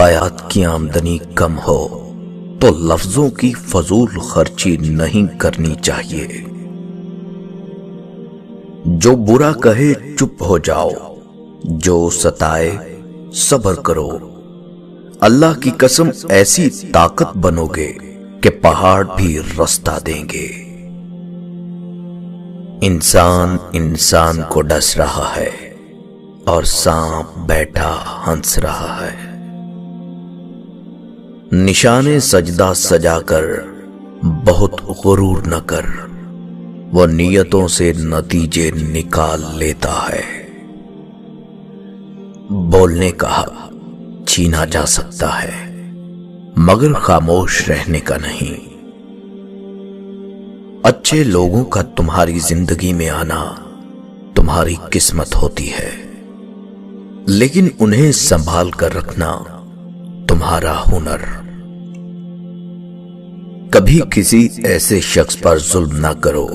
بقایات کی آمدنی کم ہو تو لفظوں کی فضول خرچی نہیں کرنی چاہیے۔ جو برا کہے چپ ہو جاؤ، جو ستائے صبر کرو۔ اللہ کی قسم ایسی طاقت بنو گے کہ پہاڑ بھی رستہ دیں گے۔ انسان کو ڈس رہا ہے اور سانپ بیٹھا ہنس رہا ہے۔ نشانے سجدہ سجا کر بہت غرور نہ کر، وہ نیتوں سے نتیجے نکال لیتا ہے۔ بولنے کا حق چھینا جا سکتا ہے مگر خاموش رہنے کا نہیں۔ اچھے لوگوں کا تمہاری زندگی میں آنا تمہاری قسمت ہوتی ہے، لیکن انہیں سنبھال کر رکھنا تمہارا ہنر۔ کبھی کسی ایسے شخص پر ظلم نہ کرو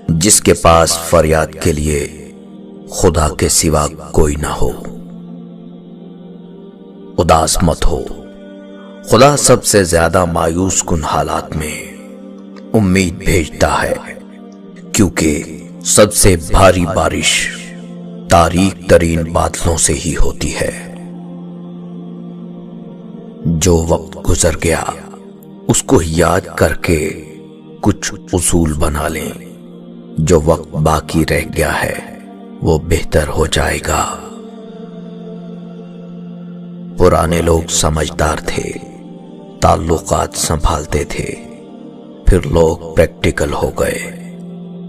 جس کے پاس فریاد کے لیے خدا کے سوا کوئی نہ ہو۔ اداس مت ہو، خدا سب سے زیادہ مایوس کن حالات میں امید بھیجتا ہے، کیونکہ سب سے بھاری بارش تاریک ترین بادلوں سے ہی ہوتی ہے۔ جو وقت گزر گیا اس کو یاد کر کے کچھ اصول بنا لیں، جو وقت باقی رہ گیا ہے وہ بہتر ہو جائے گا۔ پرانے لوگ سمجھدار تھے، تعلقات سنبھالتے تھے، پھر لوگ پریکٹیکل ہو گئے،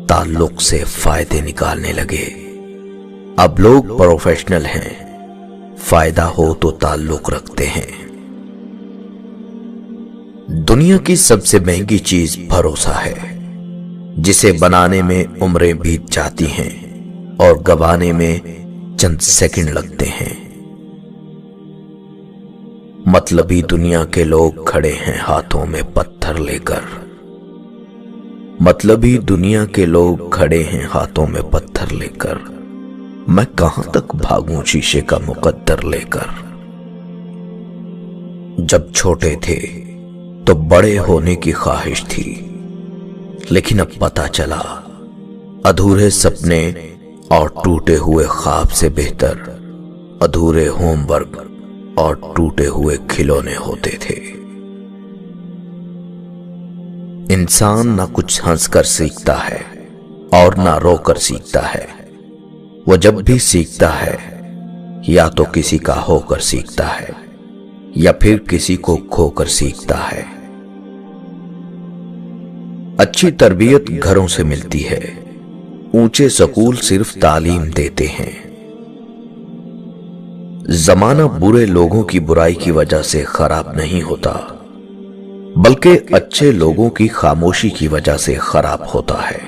تعلق سے فائدے نکالنے لگے۔ اب لوگ پروفیشنل ہیں، فائدہ ہو تو تعلق رکھتے ہیں۔ دنیا کی سب سے مہنگی چیز بھروسہ ہے، جسے بنانے میں عمریں بیت جاتی ہیں اور گوانے میں چند سیکنڈ لگتے ہیں۔ مطلبی دنیا کے لوگ کھڑے ہیں ہاتھوں میں پتھر لے کر، مطلبی دنیا کے لوگ کھڑے ہیں ہاتھوں میں پتھر لے کر، میں کہاں تک بھاگوں شیشے کا مقدر لے کر۔ جب چھوٹے تھے تو بڑے ہونے کی خواہش تھی، لیکن اب پتہ چلا ادھورے سپنے اور ٹوٹے ہوئے خواب سے بہتر ادھورے ہوم ورک اور ٹوٹے ہوئے کھلونے ہوتے تھے۔ انسان نہ کچھ ہنس کر سیکھتا ہے اور نہ رو کر سیکھتا ہے، وہ جب بھی سیکھتا ہے یا تو کسی کا ہو کر سیکھتا ہے یا پھر کسی کو کھو کر سیکھتا ہے۔ اچھی تربیت گھروں سے ملتی ہے، اونچے سکول صرف تعلیم دیتے ہیں۔ زمانہ برے لوگوں کی برائی کی وجہ سے خراب نہیں ہوتا، بلکہ اچھے لوگوں کی خاموشی کی وجہ سے خراب ہوتا ہے۔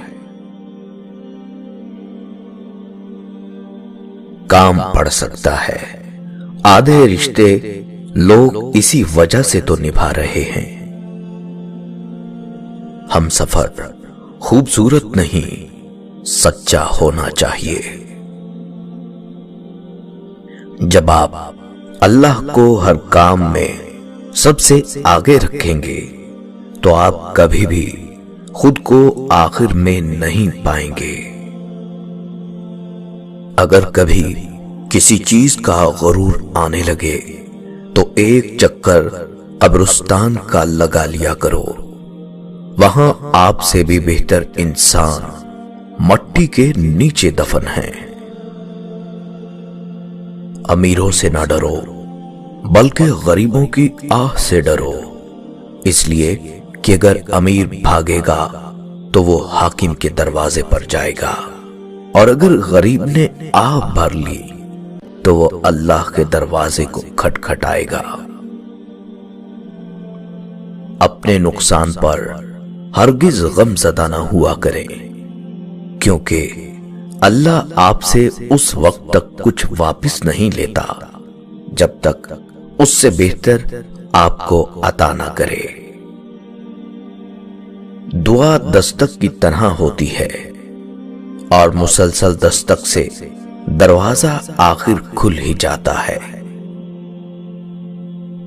کام پڑ سکتا ہے، آدھے رشتے لوگ اسی وجہ سے تو نبھا رہے ہیں۔ ہم سفر خوبصورت نہیں، سچا ہونا چاہیے۔ جب آپ اللہ کو ہر کام میں سب سے آگے رکھیں گے تو آپ کبھی بھی خود کو آخر میں نہیں پائیں گے۔ اگر کبھی کسی چیز کا غرور آنے لگے تو ایک چکر قبرستان کا لگا لیا کرو، وہاں آپ سے بھی بہتر انسان مٹی کے نیچے دفن ہیں۔ امیروں سے نہ ڈرو بلکہ غریبوں کی آہ سے ڈرو، اس لیے کہ اگر امیر بھاگے گا تو وہ حاکم کے دروازے پر جائے گا، اور اگر غریب نے آہ بھر لی تو وہ اللہ کے دروازے کو کھٹکھٹائے گا۔ اپنے نقصان پر ہرگز غم زدہ نہ ہوا کریں، کیونکہ اللہ آپ سے اس وقت تک کچھ واپس نہیں لیتا جب تک اس سے بہتر آپ کو عطا نہ کرے۔ دعا دستک کی طرح ہوتی ہے اور مسلسل دستک سے دروازہ آخر کھل ہی جاتا ہے۔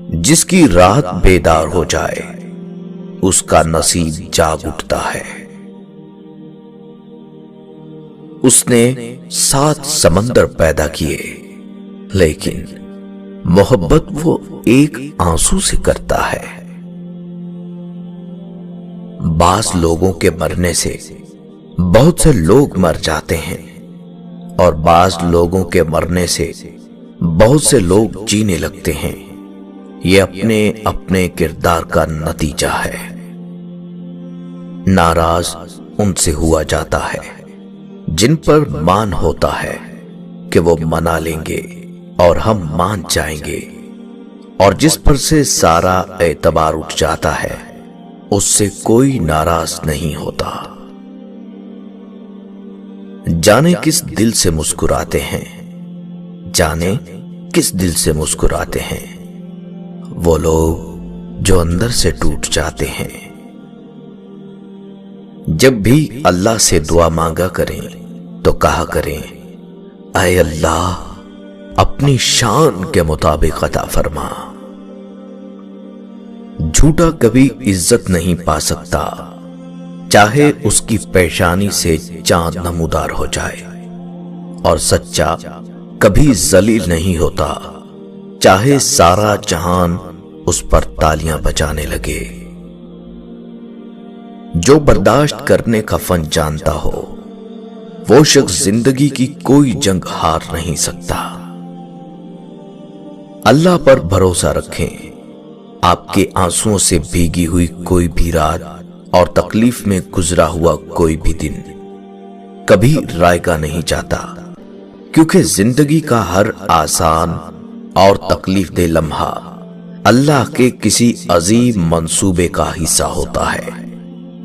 جس کی رات بیدار ہو جائے اس کا نصیب جاگ اٹھتا ہے۔ اس نے 7 سمندر پیدا کیے، لیکن محبت وہ ایک آنسو سے کرتا ہے۔ بعض لوگوں کے مرنے سے بہت سے لوگ مر جاتے ہیں، اور بعض لوگوں کے مرنے سے بہت سے لوگ جینے لگتے ہیں۔ یہ اپنے اپنے کردار کا نتیجہ ہے۔ ناراض ان سے ہوا جاتا ہے جن پر مان ہوتا ہے کہ وہ منا لیں گے اور ہم مان جائیں گے، اور جس پر سے سارا اعتبار اٹھ جاتا ہے اس سے کوئی ناراض نہیں ہوتا۔ جانے کس دل سے مسکراتے ہیں، جانے کس دل سے مسکراتے ہیں وہ لوگ جو اندر سے ٹوٹ جاتے ہیں۔ جب بھی اللہ سے دعا مانگا کریں تو کہا کریں، اے اللہ اپنی شان کے مطابق عطا فرما۔ جھوٹا کبھی عزت نہیں پا سکتا، چاہے اس کی پیشانی سے چاند نمودار ہو جائے، اور سچا کبھی ذلیل نہیں ہوتا، چاہے سارا جہان اس پر تالیاں بجانے لگے۔ جو برداشت کرنے کا فن جانتا ہو وہ شخص زندگی کی کوئی جنگ ہار نہیں سکتا۔ اللہ پر بھروسہ رکھیں، آپ کے آنسوؤں سے بھیگی ہوئی کوئی بھی رات اور تکلیف میں گزرا ہوا کوئی بھی دن کبھی رائگاں نہیں جاتا، کیونکہ زندگی کا ہر آسان اور تکلیف دہ لمحہ اللہ کے کسی عظیم منصوبے کا حصہ ہوتا ہے،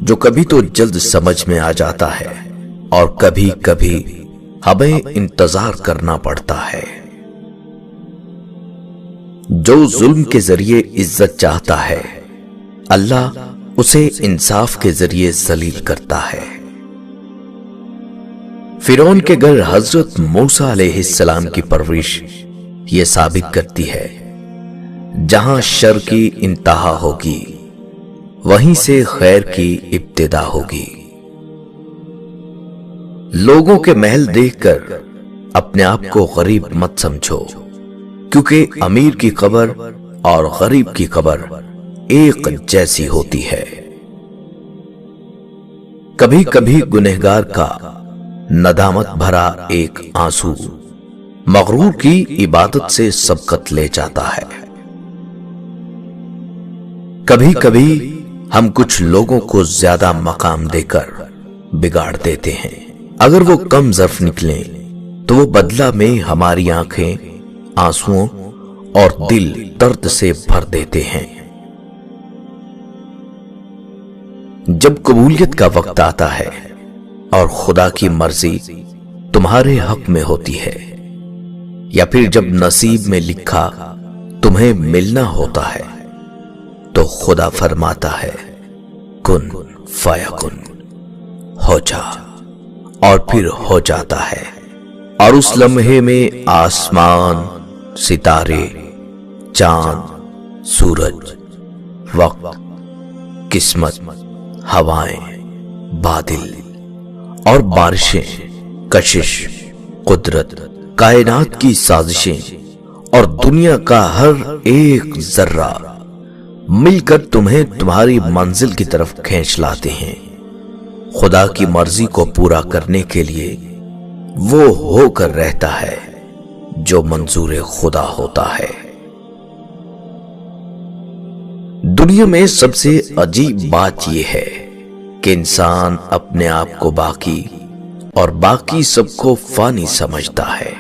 جو کبھی تو جلد سمجھ میں آ جاتا ہے اور کبھی کبھی ہمیں انتظار کرنا پڑتا ہے۔ جو ظلم کے ذریعے عزت چاہتا ہے اللہ اسے انصاف کے ذریعے ذلیل کرتا ہے۔ فرعون کے گھر حضرت موسیٰ علیہ السلام کی پرورش یہ ثابت کرتی ہے، جہاں شر کی انتہا ہوگی وہیں سے خیر کی ابتدا ہوگی۔ لوگوں کے محل دیکھ کر اپنے آپ کو غریب مت سمجھو، کیونکہ امیر کی قبر اور غریب کی قبر ایک جیسی ہوتی ہے۔ کبھی کبھی گنہگار کا ندامت بھرا ایک آنسو مغرور کی عبادت سے سبقت لے جاتا ہے۔ کبھی کبھی ہم کچھ لوگوں کو زیادہ مقام دے کر بگاڑ دیتے ہیں، اگر وہ کم ظرف نکلیں تو وہ بدلہ میں ہماری آنکھیں آنسوؤں اور دل درد سے بھر دیتے ہیں۔ جب قبولیت کا وقت آتا ہے اور خدا کی مرضی تمہارے حق میں ہوتی ہے، یا پھر جب نصیب میں لکھا تمہیں ملنا ہوتا ہے، تو خدا فرماتا ہے کن فیکن، ہو جا، اور پھر ہو جاتا ہے، اور اس لمحے میں آسمان، ستارے، چاند، سورج، وقت، قسمت، ہوائیں، بادل اور بارشیں، کشش، قدرت، کائنات کی سازشیں اور دنیا کا ہر ایک ذرہ مل کر تمہیں تمہاری منزل کی طرف کھینچ لاتے ہیں۔ خدا کی مرضی کو پورا کرنے کے لیے وہ ہو کر رہتا ہے جو منظور خدا ہوتا ہے۔ دنیا میں سب سے عجیب بات یہ ہے کہ انسان اپنے آپ کو باقی اور باقی سب کو فانی سمجھتا ہے۔